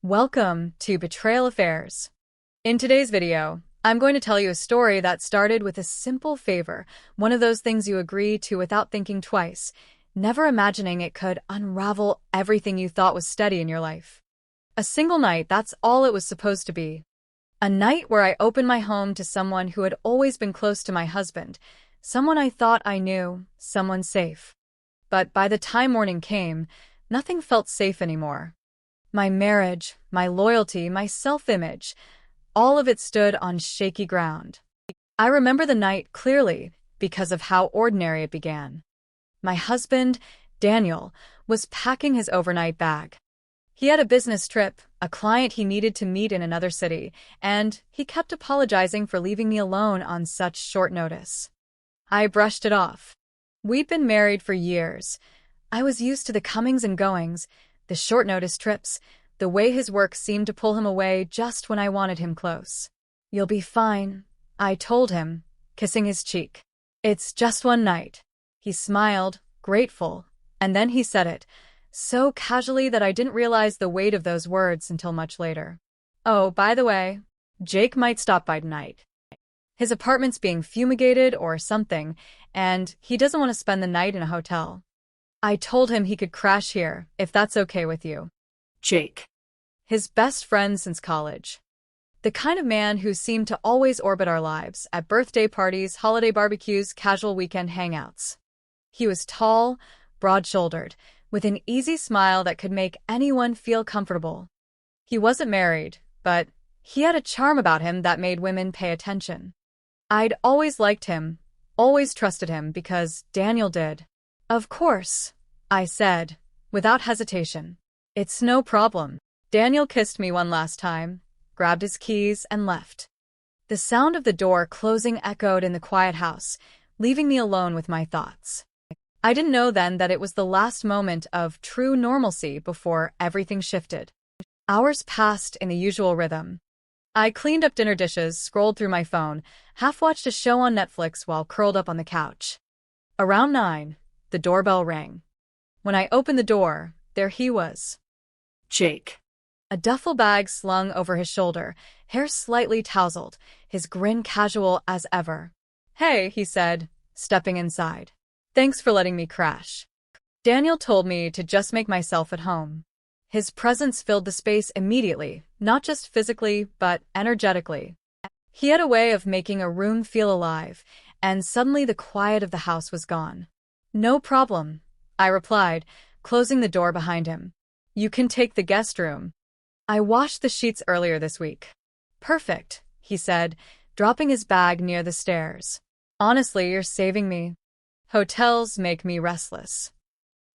Welcome to Betrayal Affairs. In today's video, I'm going to tell you a story that started with a simple favor, one of those things you agree to without thinking twice, never imagining it could unravel everything you thought was steady in your life. A single night, that's all it was supposed to be. A night where I opened my home to someone who had always been close to my husband, someone I thought I knew, someone safe. But by the time morning came, nothing felt safe anymore. My marriage, my loyalty, my self-image, all of it stood on shaky ground. I remember the night clearly because of how ordinary it began. My husband, Daniel, was packing his overnight bag. He had a business trip, a client he needed to meet in another city, and he kept apologizing for leaving me alone on such short notice. I brushed it off. We'd been married for years. I was used to the comings and goings, the short-notice trips, the way his work seemed to pull him away just when I wanted him close. "You'll be fine," I told him, kissing his cheek. "It's just one night." He smiled, grateful, and then he said it, so casually that I didn't realize the weight of those words until much later. "Oh, by the way, Jake might stop by tonight. His apartment's being fumigated or something, and he doesn't want to spend the night in a hotel. I told him he could crash here, if that's okay with you." Jake. His best friend since college. The kind of man who seemed to always orbit our lives, at birthday parties, holiday barbecues, casual weekend hangouts. He was tall, broad-shouldered, with an easy smile that could make anyone feel comfortable. He wasn't married, but he had a charm about him that made women pay attention. I'd always liked him, always trusted him because Daniel did. "Of course," I said, without hesitation. "It's no problem." Daniel kissed me one last time, grabbed his keys, and left. The sound of the door closing echoed in the quiet house, leaving me alone with my thoughts. I didn't know then that it was the last moment of true normalcy before everything shifted. Hours passed in the usual rhythm. I cleaned up dinner dishes, scrolled through my phone, half-watched a show on Netflix while curled up on the couch. Around 9, the doorbell rang. When I opened the door, there he was. Jake. A duffel bag slung over his shoulder, hair slightly tousled, his grin casual as ever. "Hey," he said, stepping inside. "Thanks for letting me crash. Daniel told me to just make myself at home." His presence filled the space immediately, not just physically, but energetically. He had a way of making a room feel alive, and suddenly the quiet of the house was gone. "No problem," I replied, closing the door behind him. "You can take the guest room. I washed the sheets earlier this week." "Perfect," he said, dropping his bag near the stairs. "Honestly, you're saving me. Hotels make me restless."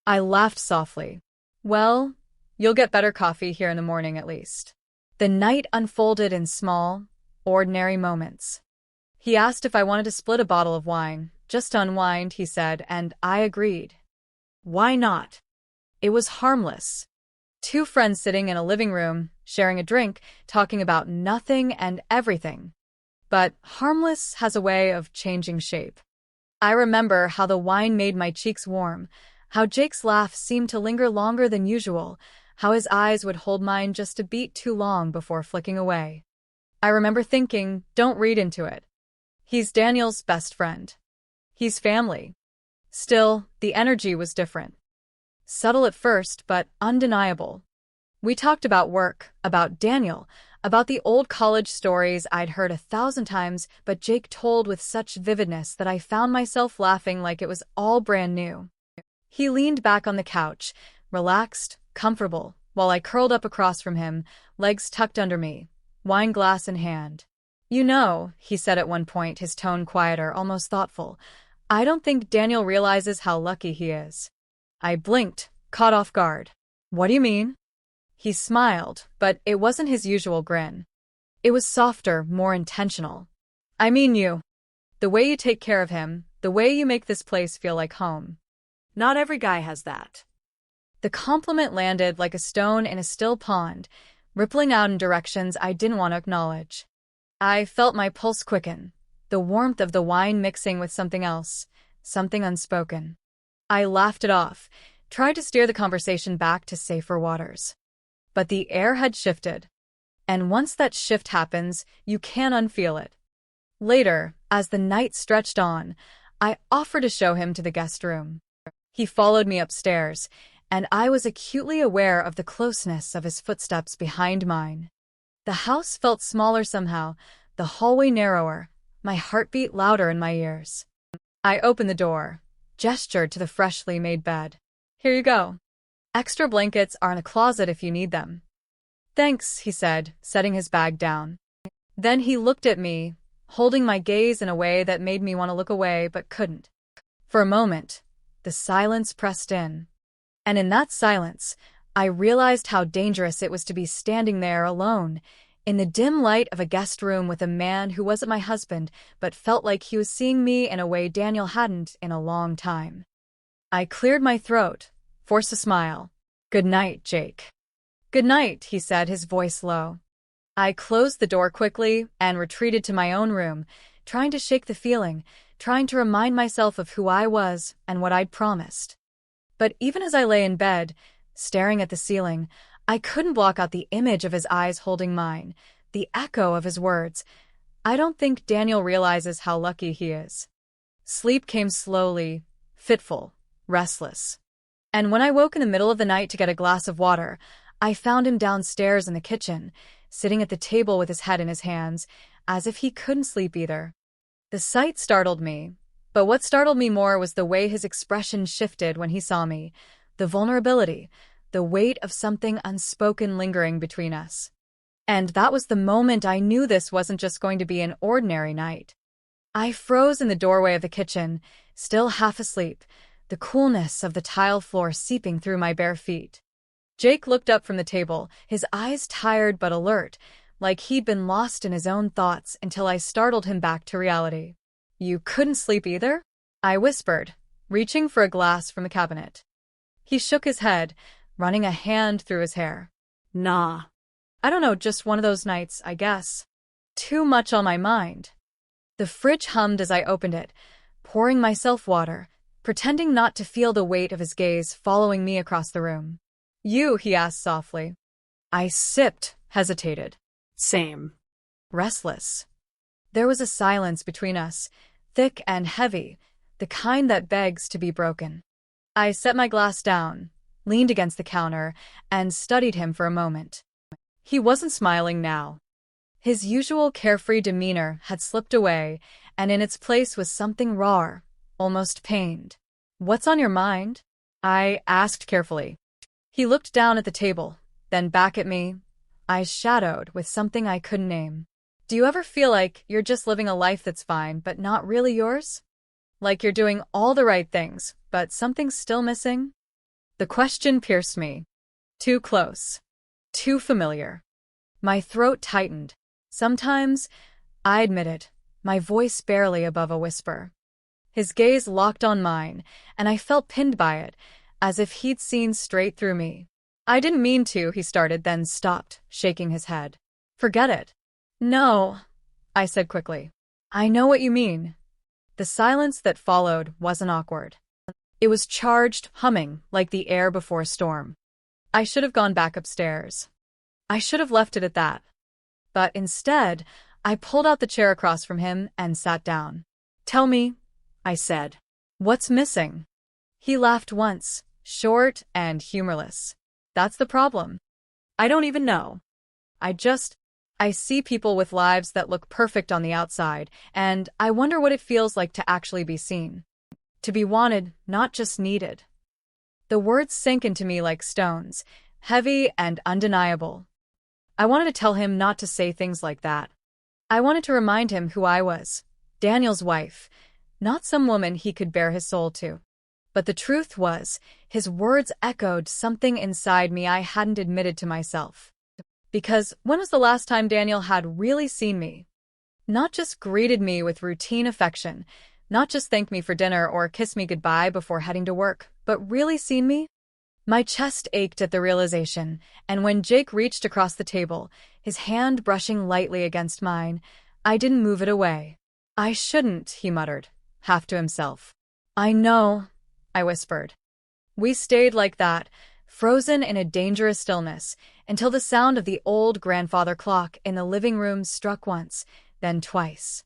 I laughed softly. "Well, you'll get better coffee here in the morning at least." The night unfolded in small, ordinary moments. He asked if I wanted to split a bottle of wine. "Just unwind," he said, and I agreed. Why not? It was harmless. Two friends sitting in a living room, sharing a drink, talking about nothing and everything. But harmless has a way of changing shape. I remember how the wine made my cheeks warm, how Jake's laugh seemed to linger longer than usual, how his eyes would hold mine just a beat too long before flicking away. I remember thinking, don't read into it. He's Daniel's best friend. He's family. Still, the energy was different. Subtle at first, but undeniable. We talked about work, about Daniel, about the old college stories I'd heard 1,000 times, but Jake told with such vividness that I found myself laughing like it was all brand new. He leaned back on the couch, relaxed, comfortable, while I curled up across from him, legs tucked under me, wine glass in hand. "You know," he said at one point, his tone quieter, almost thoughtful, "I don't think Daniel realizes how lucky he is." I blinked, caught off guard. "What do you mean?" He smiled, but it wasn't his usual grin. It was softer, more intentional. "I mean you. The way you take care of him, the way you make this place feel like home. Not every guy has that." The compliment landed like a stone in a still pond, rippling out in directions I didn't want to acknowledge. I felt my pulse quicken, the warmth of the wine mixing with something else, something unspoken. I laughed it off, tried to steer the conversation back to safer waters. But the air had shifted. And once that shift happens, you can't unfeel it. Later, as the night stretched on, I offered to show him to the guest room. He followed me upstairs, and I was acutely aware of the closeness of his footsteps behind mine. The house felt smaller somehow, the hallway narrower, my heartbeat louder in my ears. I opened the door, gestured to the freshly made bed. "Here you go. Extra blankets are in a closet if you need them." "Thanks," he said, setting his bag down. Then he looked at me, holding my gaze in a way that made me want to look away but couldn't. For a moment, the silence pressed in. And in that silence, I realized how dangerous it was to be standing there alone, in the dim light of a guest room with a man who wasn't my husband but felt like he was seeing me in a way Daniel hadn't in a long time. I cleared my throat, forced a smile. "Good night, Jake." "Good night," he said, his voice low. I closed the door quickly and retreated to my own room, trying to shake the feeling, trying to remind myself of who I was and what I'd promised. But even as I lay in bed, staring at the ceiling, I couldn't block out the image of his eyes holding mine, the echo of his words. I don't think Daniel realizes how lucky he is. Sleep came slowly, fitful, restless. And when I woke in the middle of the night to get a glass of water, I found him downstairs in the kitchen, sitting at the table with his head in his hands, as if he couldn't sleep either. The sight startled me, but what startled me more was the way his expression shifted when he saw me, the vulnerability, the weight of something unspoken lingering between us. And that was the moment I knew this wasn't just going to be an ordinary night. I froze in the doorway of the kitchen, still half asleep, the coolness of the tile floor seeping through my bare feet. Jake looked up from the table, his eyes tired but alert, like he'd been lost in his own thoughts until I startled him back to reality. "You couldn't sleep either?" I whispered, reaching for a glass from the cabinet. He shook his head, running a hand through his hair. "Nah. I don't know, just one of those nights, I guess. Too much on my mind." The fridge hummed as I opened it, pouring myself water, pretending not to feel the weight of his gaze following me across the room. "You?" he asked softly. I sipped, hesitated. Same." Restless. There was a silence between us, thick and heavy, the kind that begs to be broken. I set my glass down, leaned against the counter, and studied him for a moment. He wasn't smiling now. His usual carefree demeanor had slipped away, and in its place was something raw, almost pained. "What's on your mind?" I asked carefully. He looked down at the table, then back at me, eyes shadowed with something I couldn't name. "Do you ever feel like you're just living a life that's fine but not really yours? Like you're doing all the right things, but something's still missing?" The question pierced me. Too close. Too familiar. My throat tightened. Sometimes, I admit it, my voice barely above a whisper. His gaze locked on mine, and I felt pinned by it, as if he'd seen straight through me. "I didn't mean to," he started, then stopped, shaking his head. "Forget it." "No," I said quickly. "I know what you mean." The silence that followed wasn't awkward. It was charged, humming, like the air before a storm. I should have gone back upstairs. I should have left it at that. But instead, I pulled out the chair across from him and sat down. "Tell me," I said. "What's missing?" He laughed once, short and humorless. "That's the problem. I don't even know. I see people with lives that look perfect on the outside, and I wonder what it feels like to actually be seen. To be wanted, not just needed." The words sank into me like stones, heavy and undeniable. I wanted to tell him not to say things like that. I wanted to remind him who I was, Daniel's wife, not some woman he could bare his soul to. But the truth was, his words echoed something inside me I hadn't admitted to myself. Because when was the last time Daniel had really seen me? Not just greeted me with routine affection, not just thanked me for dinner or kissed me goodbye before heading to work, but really seen me? My chest ached at the realization, and when Jake reached across the table, his hand brushing lightly against mine, I didn't move it away. "I shouldn't," he muttered, half to himself. "I know," I whispered. We stayed like that, frozen in a dangerous stillness until the sound of the old grandfather clock in the living room struck once, then twice.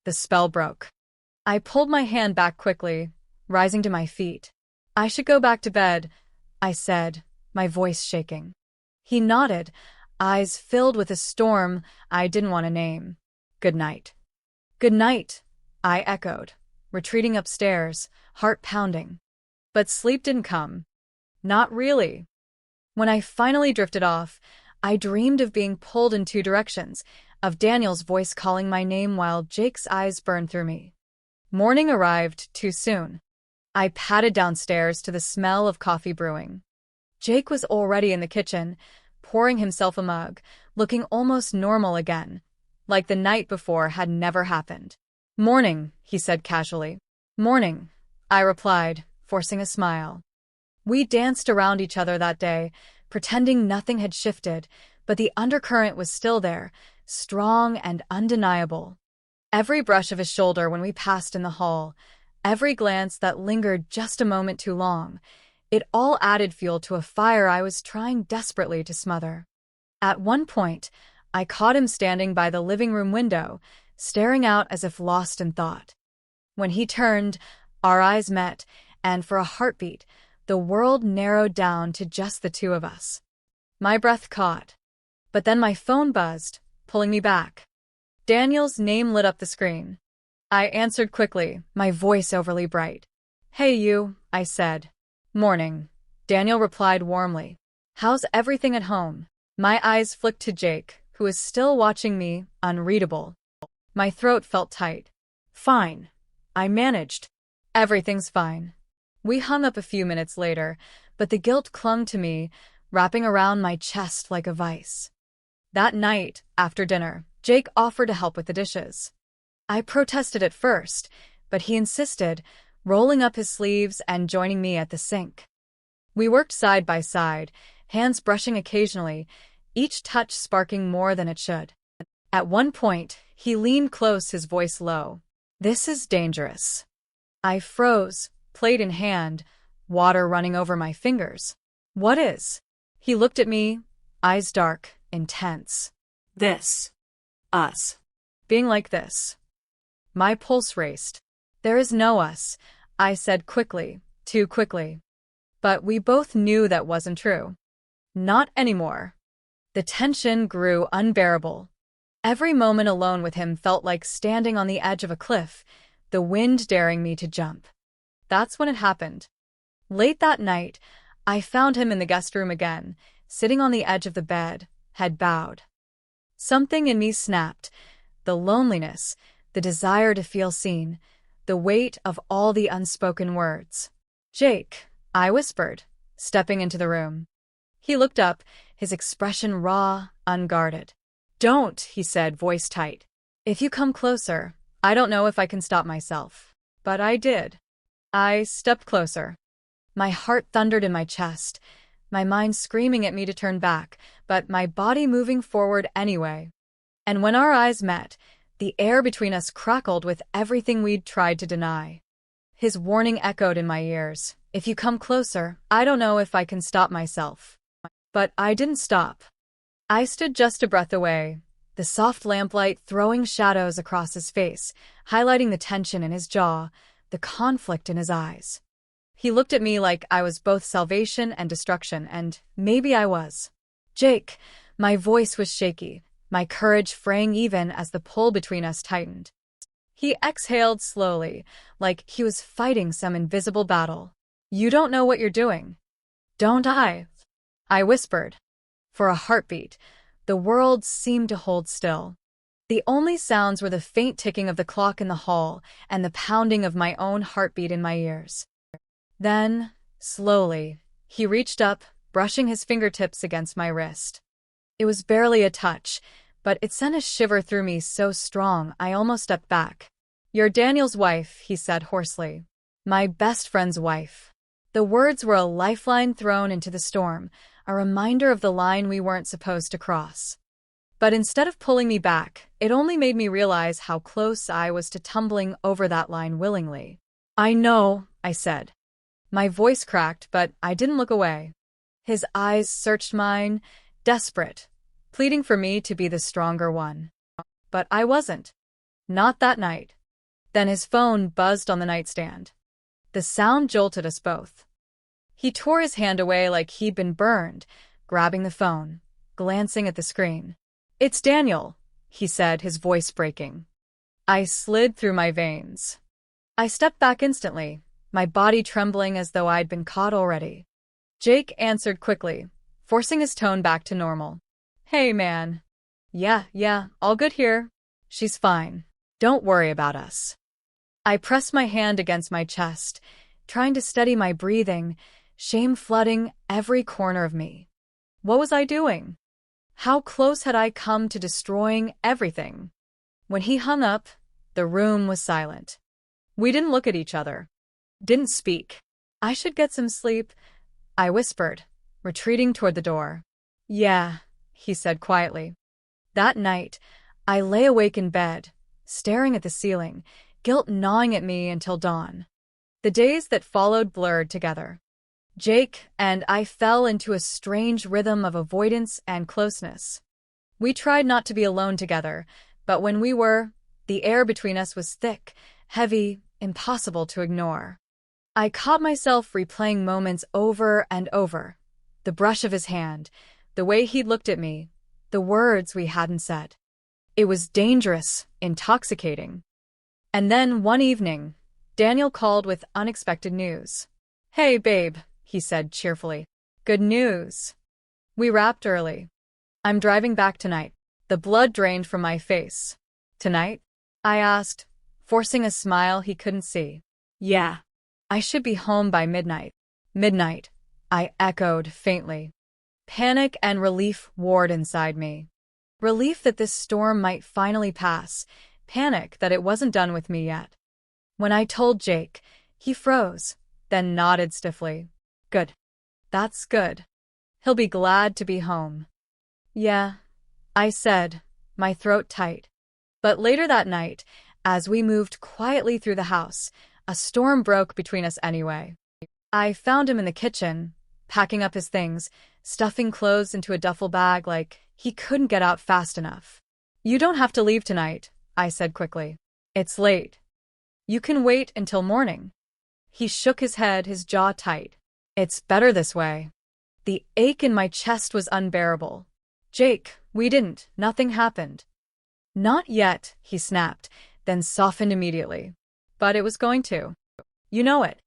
The spell broke. I pulled my hand back quickly, rising to my feet. "I should go back to bed," I said, my voice shaking. He nodded, eyes filled with a storm I didn't want to name. "Good night." "Good night," I echoed, retreating upstairs, heart pounding. But sleep didn't come. Not really. When I finally drifted off, I dreamed of being pulled in two directions, of Daniel's voice calling my name while Jake's eyes burned through me. Morning arrived too soon. I padded downstairs to the smell of coffee brewing. Jake was already in the kitchen, pouring himself a mug, looking almost normal again, like the night before had never happened. "Morning," he said casually. "Morning," I replied, forcing a smile. We danced around each other that day, pretending nothing had shifted, but the undercurrent was still there, strong and undeniable. Every brush of his shoulder when we passed in the hall, every glance that lingered just a moment too long, it all added fuel to a fire I was trying desperately to smother. At one point, I caught him standing by the living room window, staring out as if lost in thought. When he turned, our eyes met, and for a heartbeat, the world narrowed down to just the two of us. My breath caught. But then my phone buzzed, pulling me back. Daniel's name lit up the screen. I answered quickly, my voice overly bright. "Hey you," I said. "Morning," Daniel replied warmly. "How's everything at home?" My eyes flicked to Jake, who was still watching me, unreadable. My throat felt tight. "Fine," I managed. "Everything's fine." We hung up a few minutes later, but the guilt clung to me, wrapping around my chest like a vice. That night, after dinner, Jake offered to help with the dishes. I protested at first, but he insisted, rolling up his sleeves and joining me at the sink. We worked side by side, hands brushing occasionally, each touch sparking more than it should. At one point, he leaned close, his voice low. "This is dangerous." I froze, plate in hand, water running over my fingers. "What is?" He looked at me, eyes dark, intense. This. Us. "Being like this." My pulse raced. "There is no us," I said quickly, too quickly. But we both knew that wasn't true. Not anymore. The tension grew unbearable. Every moment alone with him felt like standing on the edge of a cliff, the wind daring me to jump. That's when it happened. Late that night, I found him in the guest room again, sitting on the edge of the bed, head bowed. Something in me snapped. The loneliness, the desire to feel seen, the weight of all the unspoken words. "Jake," I whispered, stepping into the room. He looked up, his expression raw, unguarded. "Don't," he said, voice tight. "If you come closer, I don't know if I can stop myself." But I did. I stepped closer. My heart thundered in my chest, my mind screaming at me to turn back, but my body moving forward anyway. And when our eyes met, the air between us crackled with everything we'd tried to deny. His warning echoed in my ears. "If you come closer, I don't know if I can stop myself." But I didn't stop. I stood just a breath away, the soft lamplight throwing shadows across his face, highlighting the tension in his jaw, the conflict in his eyes. He looked at me like I was both salvation and destruction, and maybe I was. "Jake," my voice was shaky, my courage fraying even as the pull between us tightened. He exhaled slowly, like he was fighting some invisible battle. "You don't know what you're doing." "Don't I?" I whispered. For a heartbeat, the world seemed to hold still. The only sounds were the faint ticking of the clock in the hall and the pounding of my own heartbeat in my ears. Then, slowly, he reached up, brushing his fingertips against my wrist. It was barely a touch, but it sent a shiver through me so strong I almost stepped back. "You're Daniel's wife," he said hoarsely. "My best friend's wife." The words were a lifeline thrown into the storm, a reminder of the line we weren't supposed to cross. But instead of pulling me back, it only made me realize how close I was to tumbling over that line willingly. "I know," I said. My voice cracked, but I didn't look away. His eyes searched mine, desperate, pleading for me to be the stronger one. But I wasn't. Not that night. Then his phone buzzed on the nightstand. The sound jolted us both. He tore his hand away like he'd been burned, grabbing the phone, glancing at the screen. "It's Daniel," he said, his voice breaking. I slid through my veins. I stepped back instantly, my body trembling as though I'd been caught already. Jake answered quickly, forcing his tone back to normal. "Hey, man. Yeah, all good here. She's fine. Don't worry about us." I pressed my hand against my chest, trying to steady my breathing, shame flooding every corner of me. What was I doing? How close had I come to destroying everything? When he hung up, the room was silent. We didn't look at each other. Didn't speak. "I should get some sleep," I whispered, retreating toward the door. "Yeah," he said quietly. That night, I lay awake in bed, staring at the ceiling, guilt gnawing at me until dawn. The days that followed blurred together. Jake and I fell into a strange rhythm of avoidance and closeness. We tried not to be alone together, but when we were, the air between us was thick, heavy, impossible to ignore. I caught myself replaying moments over and over. The brush of his hand, the way he looked at me, the words we hadn't said. It was dangerous, intoxicating. And then one evening, Daniel called with unexpected news. "Hey, babe," he said cheerfully. "Good news. We wrapped early. I'm driving back tonight." The blood drained from my face. "Tonight?" I asked, forcing a smile he couldn't see. Yeah. "I should be home by midnight." "Midnight," I echoed faintly. Panic and relief warred inside me. Relief that this storm might finally pass, panic that it wasn't done with me yet. When I told Jake, he froze, then nodded stiffly. "Good. That's good. He'll be glad to be home." "Yeah," I said, my throat tight. But later that night, as we moved quietly through the house, a storm broke between us anyway. I found him in the kitchen, packing up his things, stuffing clothes into a duffel bag like he couldn't get out fast enough. "You don't have to leave tonight," I said quickly. "It's late. You can wait until morning." He shook his head, his jaw tight. "It's better this way." The ache in my chest was unbearable. "Jake, nothing happened." "Not yet," he snapped, then softened immediately. "But it was going to. You know it.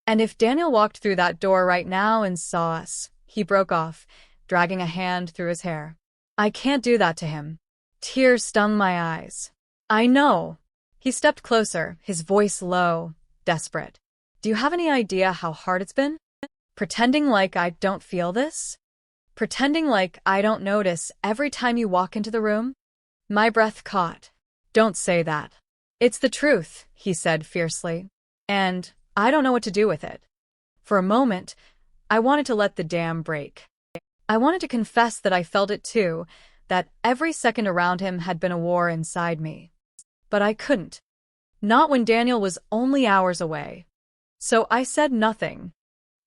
And if Daniel walked through that door right now and saw us," he broke off, dragging a hand through his hair. "I can't do that to him." Tears stung my eyes. "I know." He stepped closer, his voice low, desperate. "Do you have any idea how hard it's been? Pretending like I don't feel this? Pretending like I don't notice every time you walk into the room?" My breath caught. "Don't say that." "It's the truth," he said fiercely. "And I don't know what to do with it." For a moment, I wanted to let the dam break. I wanted to confess that I felt it too, that every second around him had been a war inside me. But I couldn't. Not when Daniel was only hours away. So I said nothing.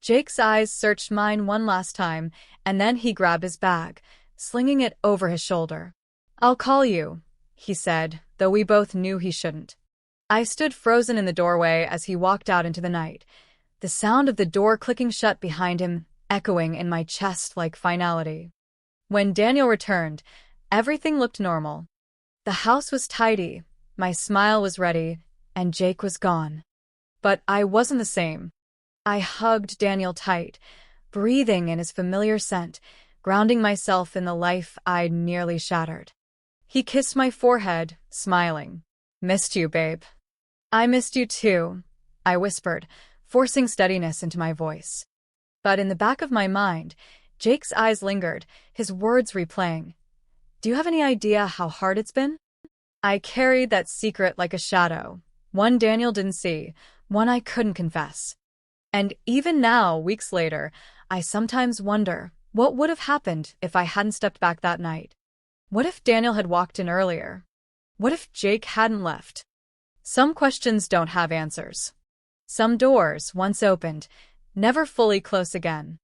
Jake's eyes searched mine one last time, and then he grabbed his bag, slinging it over his shoulder. "I'll call you," he said, though we both knew he shouldn't. I stood frozen in the doorway as he walked out into the night, the sound of the door clicking shut behind him echoing in my chest like finality. When Daniel returned, everything looked normal. The house was tidy, my smile was ready, and Jake was gone. But I wasn't the same. I hugged Daniel tight, breathing in his familiar scent, grounding myself in the life I'd nearly shattered. He kissed my forehead, smiling. "Missed you, babe." "I missed you too," I whispered, forcing steadiness into my voice. But in the back of my mind, Jake's eyes lingered, his words replaying. "Do you have any idea how hard it's been?" I carried that secret like a shadow, one Daniel didn't see, one I couldn't confess. And even now, weeks later, I sometimes wonder what would have happened if I hadn't stepped back that night. What if Daniel had walked in earlier? What if Jake hadn't left? Some questions don't have answers. Some doors, once opened, never fully close again.